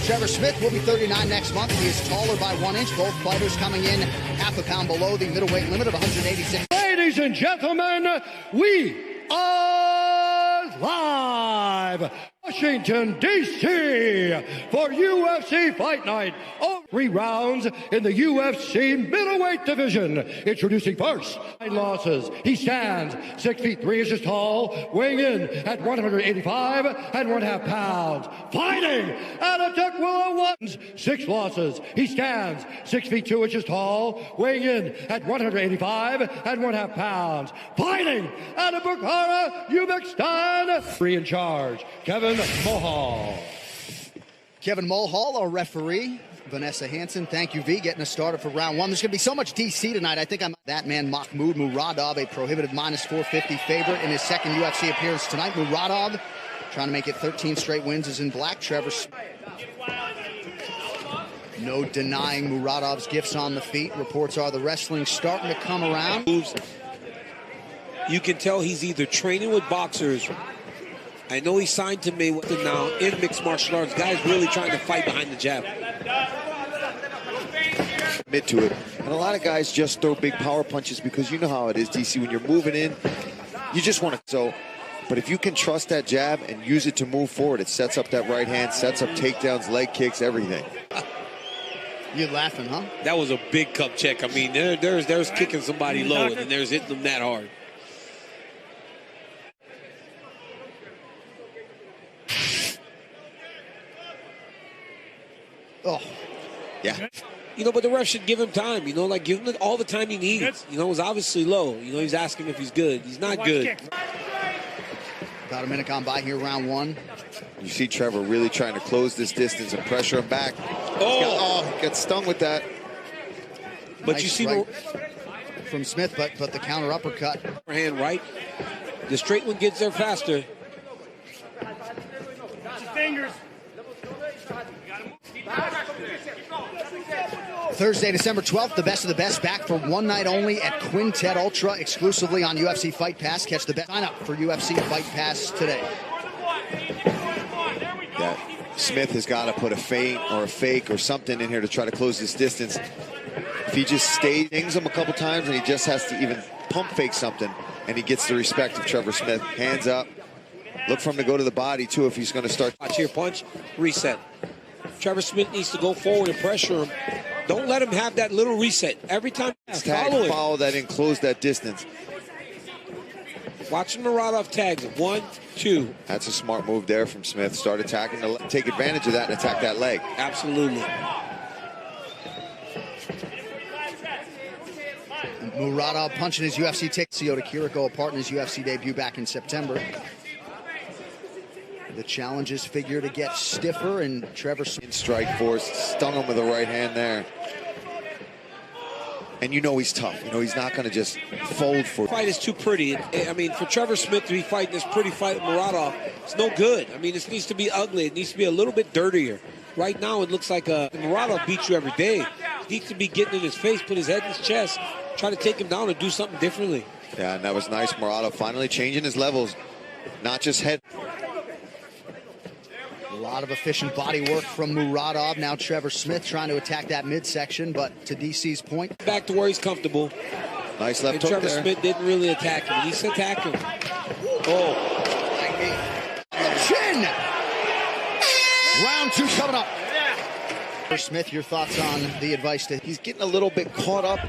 Trevor Smith will be 39 next month. He is taller by 1 inch. Both fighters coming in half a pound below the middleweight limit of 186. Ladies and gentlemen, we are live, Washington, D.C. for UFC Fight Night. All 3 rounds in the UFC middleweight division. Introducing first, 9 losses. He stands 6 feet 3 inches tall, weighing in at 185 and 1/2 pounds. Fighting out of Tukwila, 6 losses. He stands 6 feet 2 inches tall, weighing in at 185 and 1/2 pounds. Fighting out of Bukhara, Uzbekistan. 3 in charge, Kevin Mulhall. Kevin Mulhall, our referee. Vanessa Hansen, thank you, V, getting us started for round 1. There's going to be so much DC tonight. I think I'm that man, Makhmud Muradov, a prohibitive -450 favorite in his second UFC appearance tonight. Muradov trying to make it 13 straight wins, is in black. Trevor, no denying Muradov's gifts on the feet. Reports are the wrestling's starting to come around. You can tell he's either training with boxers. I know he signed to Mayweather now in mixed martial arts. Guys really trying to fight behind the jab. Admit to it. And a lot of guys just throw big power punches because you know how it is, DC. When you're moving in, you just want to. But if you can trust that jab and use it to move forward, it sets up that right hand, sets up takedowns, leg kicks, everything. You're laughing, huh? That was a big cup check. I mean, there's kicking somebody low, and then there's hitting them that hard. Oh, yeah. You know, but the ref should give him time. You know, like give him all the time he needs. You know, it was obviously low. You know, he's asking if he's good. He's not good. About a minute gone by here, round 1. You see Trevor really trying to close this distance and pressure him back. He got stung with that. But nice you see right from Smith, but the counter uppercut. Hand right. The straight one gets there faster. Fingers. Thursday, December 12th, the best of the best back for one night only at Quintet Ultra, exclusively on UFC Fight Pass. Catch the best. Sign up for UFC Fight Pass today. Yeah, Smith has got to put a feint or a fake or something in here to try to close this distance. If he just stings him a couple times and he just has to even pump fake something, and he gets the respect of Trevor Smith. Hands up. Look for him to go to the body, too, if he's going to start. Watch here, punch, reset. Trevor Smith needs to go forward and pressure him. Don't let him have that little reset. Every time, follow that in, close that distance. Watching Muradov tags him. 1, 2. That's a smart move there from Smith. Start attacking, take advantage of that and attack that leg. Absolutely. Muradov punching his UFC ticket. Ciota Kiriko apart in his UFC debut back in September. The challenges figure to get stiffer, and Trevor in strike force, stung him with the right hand there. And you know he's tough. You know he's not going to just fold for. The fight is too pretty. I mean, for Trevor Smith to be fighting this pretty fight with Muradov, it's no good. I mean, this needs to be ugly. It needs to be a little bit dirtier. Right now, it looks like Muradov beats you every day. He needs to be getting in his face, put his head in his chest, try to take him down and do something differently. Yeah, and that was nice. Muradov finally changing his levels, not just head. A lot of efficient body work from Muradov. Now Trevor Smith trying to attack that midsection, but to DC's point. Back to where he's comfortable. Nice left hook Trevor there. Smith didn't really attack him. He's attacking him. Oh. Chin! Round 2 coming up. Smith, your thoughts on the advice that he's getting a little bit caught up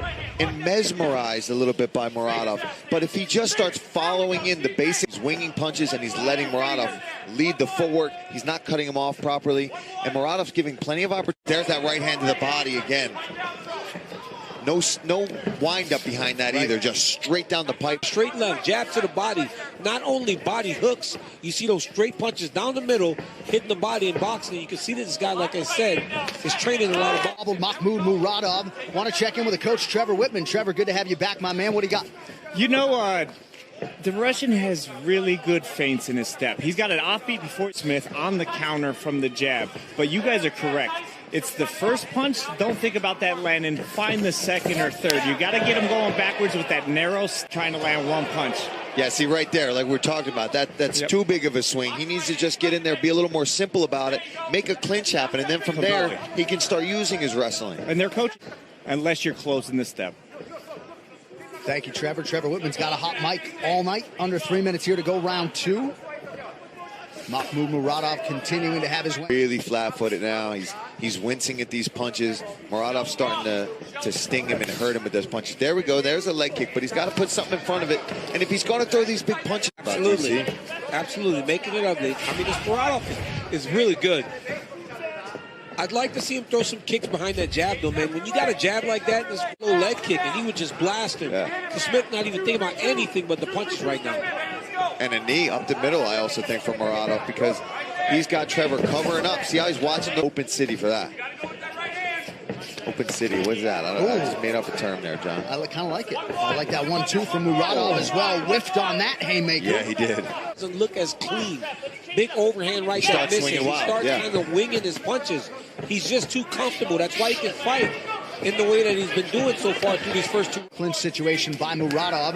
and mesmerized a little bit by Muradov. But if he just starts following in the basics, winging punches, and he's letting Muradov lead the footwork, he's not cutting him off properly. And Muradov's giving plenty of opportunity. There's that right hand to the body again. No wind up behind that either, just straight down the pipe. Straight left, jab to the body. Not only body hooks, you see those straight punches down the middle, hitting the body in boxing. You can see that this guy, like I said, is training a lot of boxing. Makhmud Muradov. Want to check in with the coach, Trevor Whitman. Trevor, good to have you back, my man. What do you got? You know, the Russian has really good feints in his step. He's got an offbeat before Smith on the counter from the jab. But you guys are correct. It's the first punch. Don't think about that landing. Find the second or third. You got to get him going backwards with that narrow, trying to land one punch. Yeah, see right there, like we're talking about, that's too big of a swing. He needs to just get in there, be a little more simple about it, make a clinch happen, and then from there, he can start using his wrestling. And they're coaching, unless you're close in the step. Thank you, Trevor. Trevor Whitman's got a hot mic all night. Under 3 minutes here to go, round 2. Makhmud Muradov continuing to have his win. Really flat-footed now. He's wincing at these punches. Muradov's starting to sting him and hurt him with those punches. There we go. There's a leg kick, but he's got to put something in front of it. And if he's going to throw these big punches, Absolutely, making it ugly. I mean, this Muradov is really good. I'd like to see him throw some kicks behind that jab, though, man. When you got a jab like that, and this low leg kick, and he would just blast him. Yeah. So Smith not even thinking about anything but the punches right now. And a knee up the middle, I also think, from Muradov, because he's got Trevor covering up. See how he's watching the open city for that. Open city, what's that? I just made up a term there, John. I kind of like it. I like that 1-2 from Muradov as well. Whiffed on that haymaker. Yeah, he did. Doesn't look as clean. Big overhand right there missing. He starts kind of winging his punches. He's just too comfortable. That's why he can fight in the way that he's been doing so far through these first 2. Clinch situation by Muradov.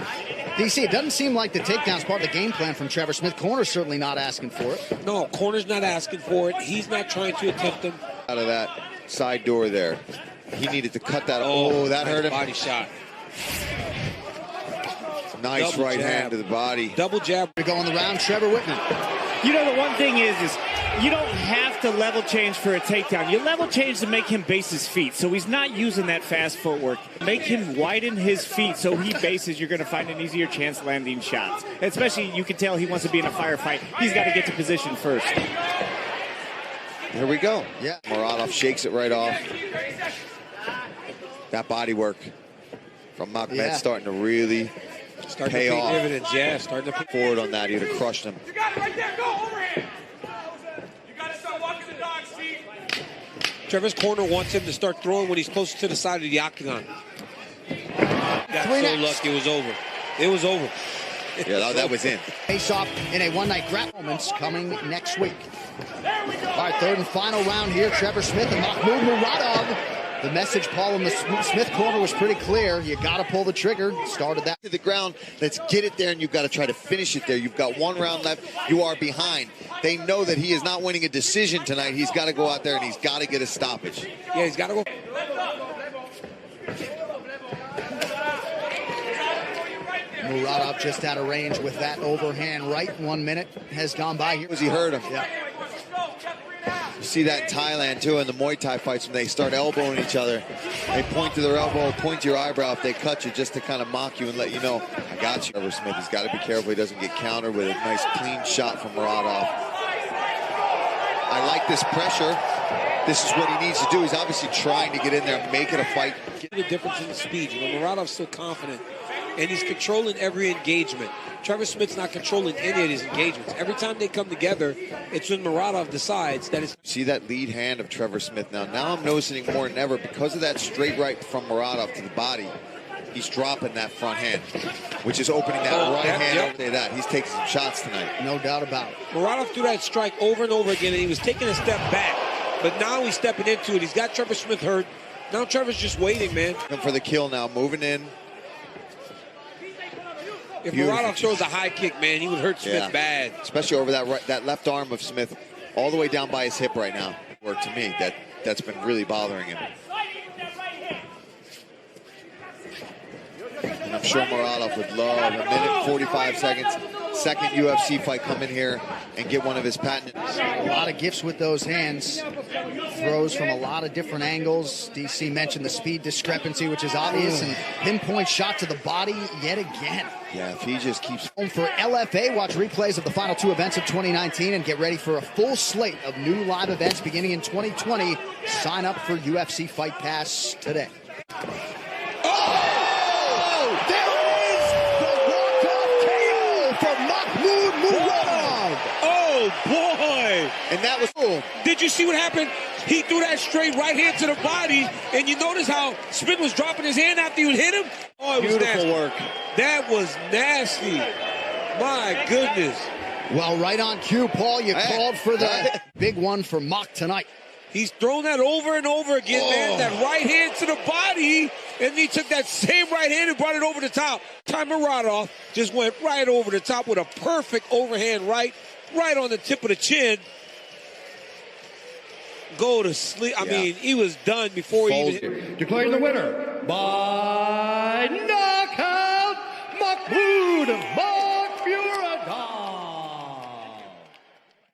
DC, it doesn't seem like the takedown's part of the game plan from Trevor Smith. Corner's certainly not asking for it. No, corner's not asking for it. He's not trying to attempt them. Out of that side door there. He needed to cut that. Oh, that hurt him. Body shot. Nice Double right jab. hand to the body. Double jab. We go on the round, Trevor Whitman. You know, the one thing is you don't have to level change for a takedown. You level change to make him base his feet, so he's not using that fast footwork. Make him widen his feet so he bases. You're going to find an easier chance landing shots. Especially, you can tell he wants to be in a firefight. He's got to get to position first. Here we go. Yeah. Muradov shakes it right off. That body work from Makhmud starting to really pay off. Dividends, yeah, starting to pay forward on that. He'd have crushed him. You got it right there. Go overhand. You got to start walking the dog, Steve. Trevor's corner wants him to start throwing when he's close to the side of the octagon. Got so lucky it was over. It was over. Yeah, that was in. Face off in a one-night grab moments coming next week. All right, third and final round here. Trevor Smith and Makhmud Muradov. The message, Paul, in the Smith corner was pretty clear. You got to pull the trigger. Started that to the ground. Let's get it there, and you've got to try to finish it there. You've got 1 round left. You are behind. They know that he is not winning a decision tonight. He's got to go out there, and he's got to get a stoppage. Yeah, he's got to go. Muradov just out of range with that overhand right. 1 minute has gone by here. As he hurt him. Yeah. You see that in Thailand, too, in the Muay Thai fights when they start elbowing each other. They point to their elbow, point to your eyebrow if they cut you, just to kind of mock you and let you know, I got you. Trevor Smith, he's got to be careful he doesn't get countered with a nice clean shot from Muradov. I like this pressure. This is what he needs to do. He's obviously trying to get in there and make it a fight. The difference in the speed. You know, Muradov's still confident, and he's controlling every engagement. Trevor Smith's not controlling any of his engagements. Every time they come together, it's when Muradov decides that it's... See that lead hand of Trevor Smith now. Now I'm noticing more than ever, because of that straight right from Muradov to the body, he's dropping that front hand, which is opening that right hand over to that. He's taking some shots tonight. No doubt about it. Muradov threw that strike over and over again, and he was taking a step back. But now he's stepping into it. He's got Trevor Smith hurt. Now Trevor's just waiting, man. For the kill now, moving in. If Muradov throws a high kick, man, he would hurt Smith bad. Especially over that left arm of Smith, all the way down by his hip right now. Or to me, that's been really bothering him. And I'm sure Muradov would love a minute 45 seconds. Second UFC fight, come in here and get one of his patented. A lot of gifts with those hands. Throws from a lot of different angles. DC mentioned the speed discrepancy, which is obvious, and pinpoint shot to the body yet again. Yeah, if he just keeps... For LFA, watch replays of the final 2 events of 2019 and get ready for a full slate of new live events beginning in 2020. Sign up for UFC Fight Pass today. For Makhmud Muradov. Oh, boy. And that was cool. Did you see what happened? He threw that straight right hand to the body, and you notice how Smith was dropping his hand after you hit him? Oh, it was beautiful work. That was nasty. My goodness. Well, right on cue, Paul. You called for the big one for Mach tonight. He's thrown that over and over again, man. That right hand to the body. And he took that same right hand and brought it over the top. Muradov just went right over the top with a perfect overhand right on the tip of the chin. Go to sleep. I mean, he was done before he even... Declaring the winner by